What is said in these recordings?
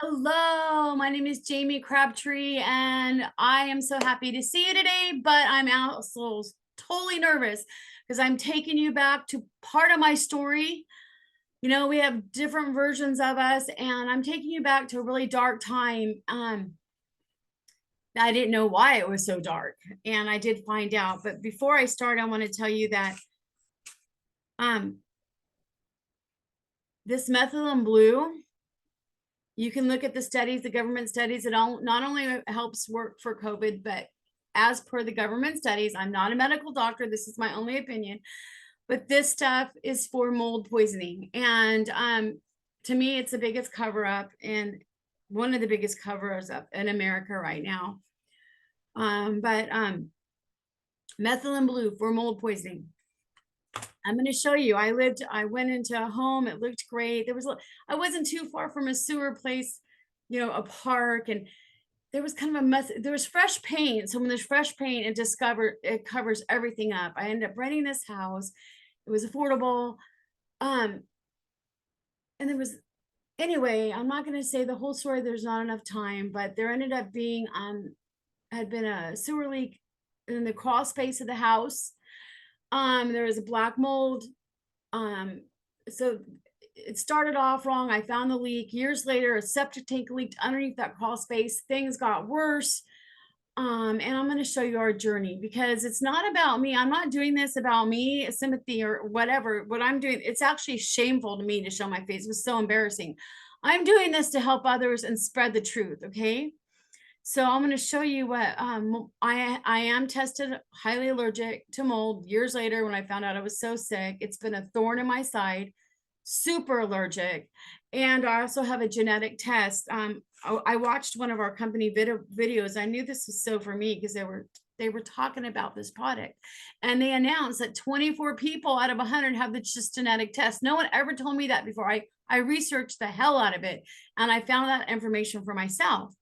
Hello, my name is Jamie Crabtree, and I am so happy to see you today. But I'm also totally nervous because I'm taking you back to part of my story. We have different versions of us, and I'm taking you back to a really dark time. I didn't know why it was so dark, and I did find out. But before I start, I want to tell you that um, this methylene blue. You can look at the studies, the government studies. It all not only helps work for COVID, but as per the government studies, I'm not a medical doctor. This is my only opinion, but this stuff is for mold poisoning. And to me, it's the biggest cover up and one of the biggest cover-ups up in America right now. But methylene blue for mold poisoning. I'm going to show you. I went into a home. It looked great. I wasn't too far from a sewer place, a park, and there was kind of a mess. There was fresh paint. So when there's fresh paint, it covers everything up. I ended up renting this house. It was affordable. Um, and there was anyway, I'm not going to say the whole story. There's not enough time, but there ended up being had been a sewer leak in the crawl space of the house. There was a black mold. So it started off wrong. I found the leak. Years later, a septic tank leaked underneath that crawl space. Things got worse. And I'm going to show you our journey because it's not about me. I'm not doing this about me, sympathy or whatever. What I'm doing, it's actually shameful to me to show my face. It was so embarrassing. I'm doing this to help others and spread the truth. Okay. So I'm going to show you what I am tested highly allergic to mold years later when I found out I was so sick. It's been a thorn in my side, super allergic. And I also have a genetic test. I watched one of our company videos. I knew this was so for me because they were talking about this product, and they announced that 24 people out of 100 have this genetic test. No one ever told me that before. I researched the hell out of it, and I found that information for myself.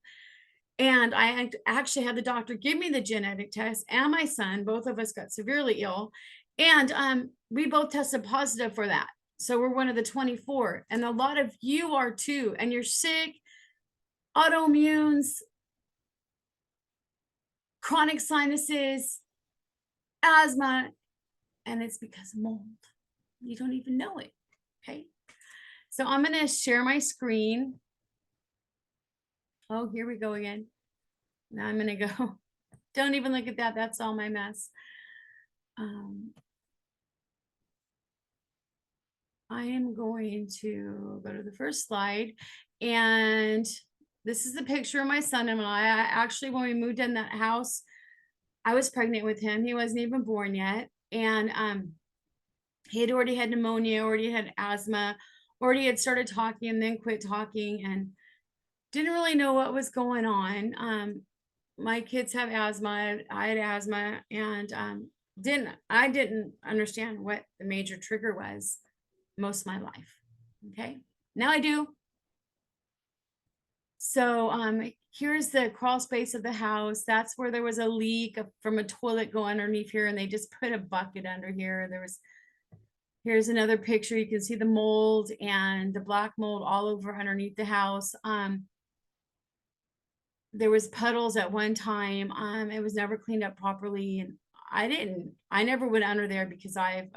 And I actually had the doctor give me the genetic test, and my son, both of us got severely ill. And we both tested positive for that. So we're one of the 24. And a lot of you are too. And you're sick, autoimmunes, chronic sinuses, asthma, and it's because of mold. You don't even know it. Okay. So I'm going to share my screen. Oh, here we go again. Now I'm going to go. Don't even look at that. That's all my mess. I am going to go to the first slide, and this is the picture of my son and I. Actually, when we moved in that house, I was pregnant with him. He wasn't even born yet, and he had already had pneumonia, already had asthma, already had started talking and then quit talking, and didn't really know what was going on. My kids have asthma. I had asthma, and I didn't understand what the major trigger was most of my life. Okay, now I do. So here's the crawl space of the house. That's where there was a leak from a toilet go underneath here, and they just put a bucket under here. Here's another picture. You can see the mold and the black mold all over underneath the house. There was puddles at one time. It was never cleaned up properly, and I never went under there because I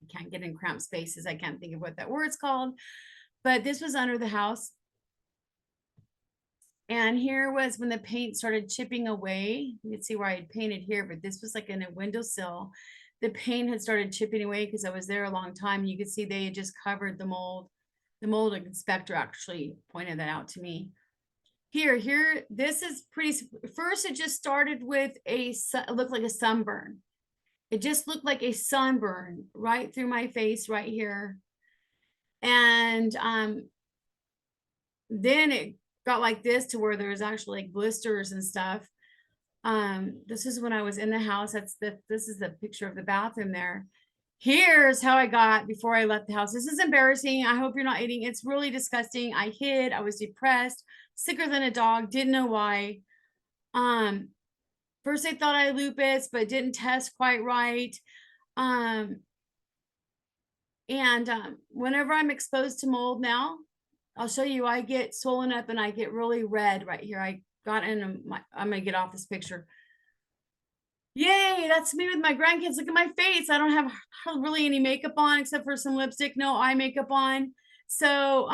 can't get in cramped spaces. I can't think of what that word's called, but this was under the house. And here was when the paint started chipping away. You can see where I had painted here, but this was like in a windowsill. The paint had started chipping away because I was there a long time. You could see they had just covered the mold. The mold inspector actually pointed that out to me. Here, this is pretty. First, it just started with it looked like a sunburn. It just looked like a sunburn right through my face right here. And then it got like this to where there was actually like blisters and stuff. This is when I was in the house. This is the picture of the bathroom there. Here's how I got before I left the house. This is embarrassing. I hope you're not eating. It's really disgusting. I hid. I was depressed, sicker than a dog. Didn't know why. First they thought I had lupus, but didn't test quite right. And whenever I'm exposed to mold now, I'll show you, I get swollen up and I get really red right here. I got in my, I'm gonna get off this picture. Yay, that's me with my grandkids. Look at my face. I don't have really any makeup on except for some lipstick, no eye makeup on. So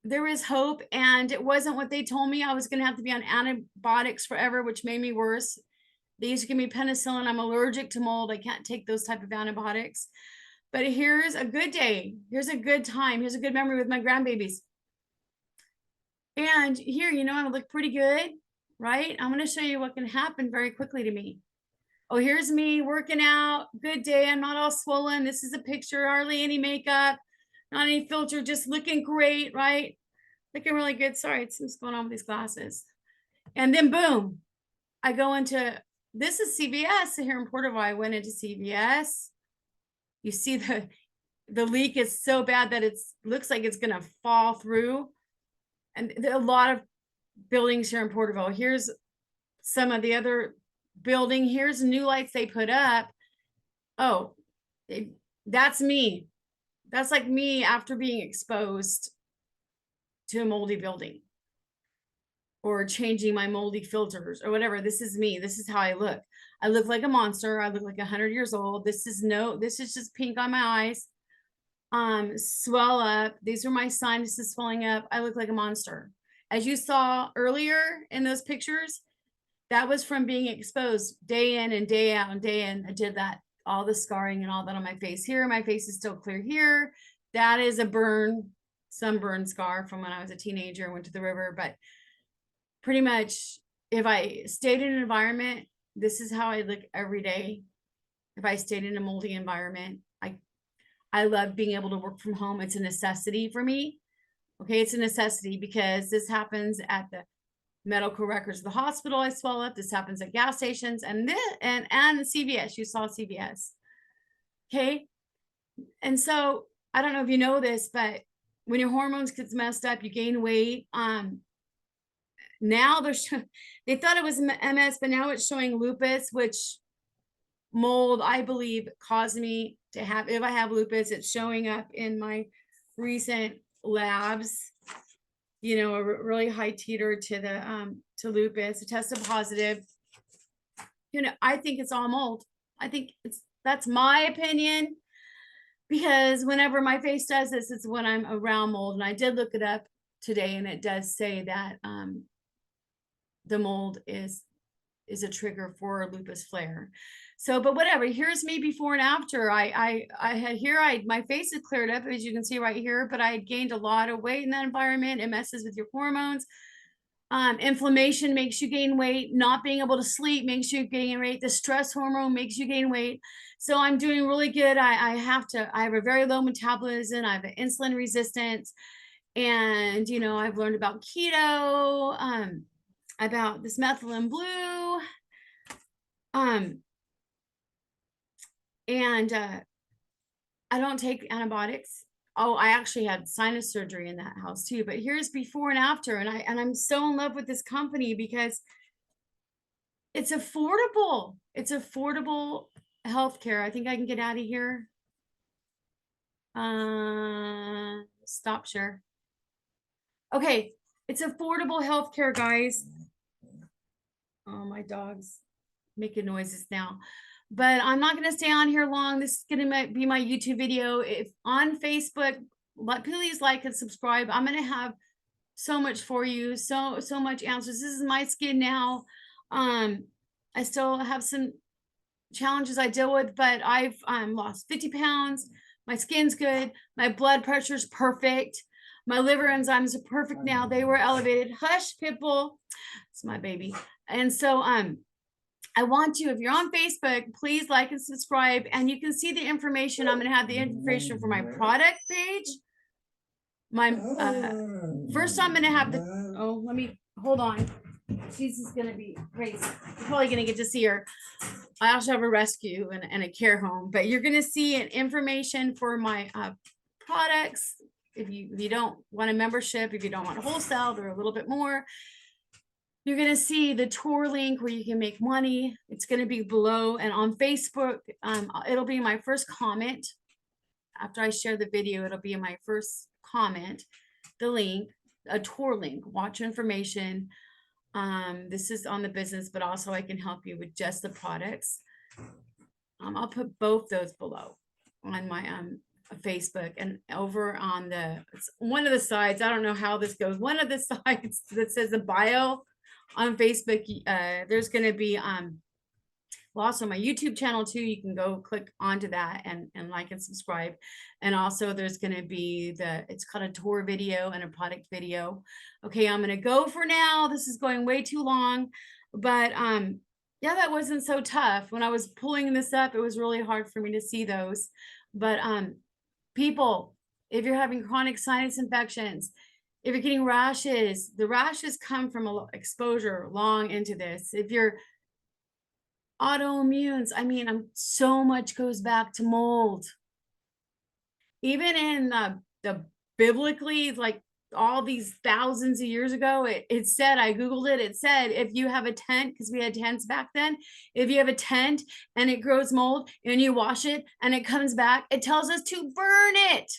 there is hope, and it wasn't what they told me. I was gonna have to be on antibiotics forever, which made me worse. They used to give me penicillin. I'm allergic to mold. I can't take those type of antibiotics. But here's a good day. Here's a good time. Here's a good memory with my grandbabies. And here, you know, I look pretty good, right? I'm going to show you what can happen very quickly to me. Oh, here's me working out. Good day. I'm not all swollen. This is a picture, hardly any makeup, not any filter, just looking great, right? Looking really good. Sorry, it's what's going on with these glasses. And then boom, I go into, this is CVS here in Porterville. I went into CVS. You see the leak is so bad that it's looks like it's going to fall through. And there are a lot of buildings here in Porterville. Here's some of the other building. Here's new lights they put up. Oh, that's me. That's like me after being exposed to a moldy building or changing my moldy filters or whatever. This is me. This is how I look. I look like a monster. I look like 100 years old. This is just pink on my eyes. Swell up. These are my sinuses swelling up. I look like a monster. As you saw earlier in those pictures, that was from being exposed day in and day out and day in. I did that, all the scarring and all that on my face here. My face is still clear here. That is a sunburn scar from when I was a teenager and went to the river. But pretty much if I stayed in an environment, this is how I look every day. If I stayed in a moldy environment, I love being able to work from home. It's a necessity for me. Okay, it's a necessity because this happens at the medical records of the hospital. I swell up. This happens at gas stations and CVS. You saw CVS. Okay, and so I don't know if you know this, but when your hormones gets messed up, you gain weight. Now they thought it was MS, but now it's showing lupus, which mold, I believe, caused me to have, if I have lupus, it's showing up in my recent labs, you know, a really high titer to the to lupus. It tested positive. You know, I think it's all mold. I think that's my opinion, because whenever my face does this, it's when I'm around mold. And I did look it up today, and it does say that the mold is a trigger for a lupus flare. So, but whatever, here's me before and after. I had here, my face is cleared up, as you can see right here, but I had gained a lot of weight in that environment. It messes with your hormones. Inflammation makes you gain weight. Not being able to sleep makes you gain weight. The stress hormone makes you gain weight. So I'm doing really good. I have a very low metabolism. I have an insulin resistance. And, you know, I've learned about keto, about this methylene blue. And I don't take antibiotics. Oh, I actually had sinus surgery in that house too. But here's before and after, and I'm so in love with this company because it's affordable. It's affordable healthcare. I think I can get out of here. Stop share. Okay, it's affordable healthcare, guys. Oh, my dog's making noises now. But I'm not going to stay on here long. This is going to be my YouTube video. If on Facebook, please like and subscribe. I'm going to have so much for you. So much answers. This is my skin now. I still have some challenges I deal with, but I've lost 50 pounds. My skin's good. My blood pressure is perfect. My liver enzymes are perfect now. They were elevated. Hush, Pitbull. It's my baby. And so I want you, if you're on Facebook, please like and subscribe, and you can see the information. I'm going to have the information for my product page. My first I'm going to have the, oh, let me, hold on. She's just going to be crazy. You're probably going to get to see her. I also have a rescue and a care home, but you're going to see an information for my products. If you don't want a membership, if you don't want wholesale, they're a little bit more. You're going to see the tour link where you can make money. It's going to be below, and on Facebook, it'll be my first comment. After I share the video, it'll be my first comment. the link, a tour link, watch information. This is on the business, but also I can help you with just the products. I'll put both those below on my Facebook, and over on one of the sides. I don't know how this goes. One of the sides that says the bio on Facebook. There's going to be well, also my YouTube channel too. You can go click onto that and like and subscribe. And also there's going to be it's called a tour video and a product video. Okay, I'm going to go for now. This is going way too long, but yeah, that wasn't so tough. When I was pulling this up, it was really hard for me to see those. But people, if you're having chronic sinus infections, if you're getting rashes, the rashes come from exposure long into this. If you're autoimmunes, I mean, so much goes back to mold. Even in the biblically, like all these thousands of years ago, it said, I Googled it, it said, if you have a tent, because we had tents back then, if you have a tent and it grows mold and you wash it and it comes back, it tells us to burn it.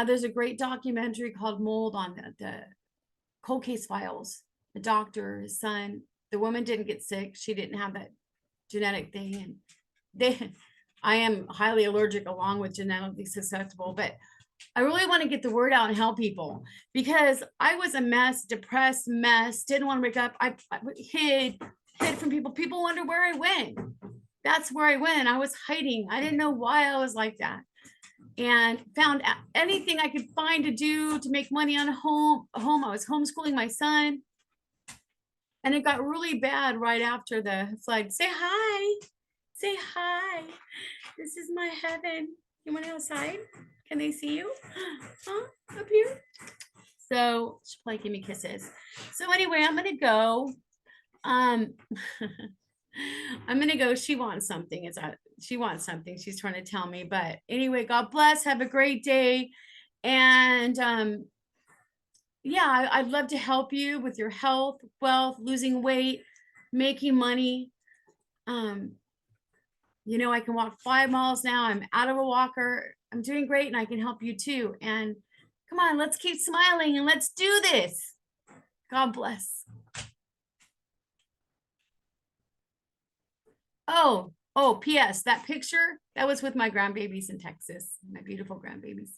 There's a great documentary called Mold on the Cold Case Files. The doctor, his son, the woman didn't get sick. She didn't have that genetic thing. And I am highly allergic along with genetically susceptible, but I really want to get the word out and help people, because I was a mess, depressed mess, didn't want to wake up. I hid from people. People wonder where I went. That's where I went. I was hiding. I didn't know why I was like that, and found anything I could find to do to make money on home. I was homeschooling my son, and it got really bad right after the flood. Say hi. Say hi. This is my heaven. You want to outside? Can they see you? Huh? Up here? So she'll probably give me kisses. So anyway, I'm gonna go. I'm gonna go. She wants something. She wants something. She's trying to tell me. But anyway, God bless. Have a great day. And yeah, I'd love to help you with your health, wealth, losing weight, making money. You know, I can walk 5 miles now. I'm out of a walker. I'm doing great, and I can help you too. And come on, let's keep smiling and let's do this. God bless. Oh, P.S. That picture, that was with my grandbabies in Texas, my beautiful grandbabies.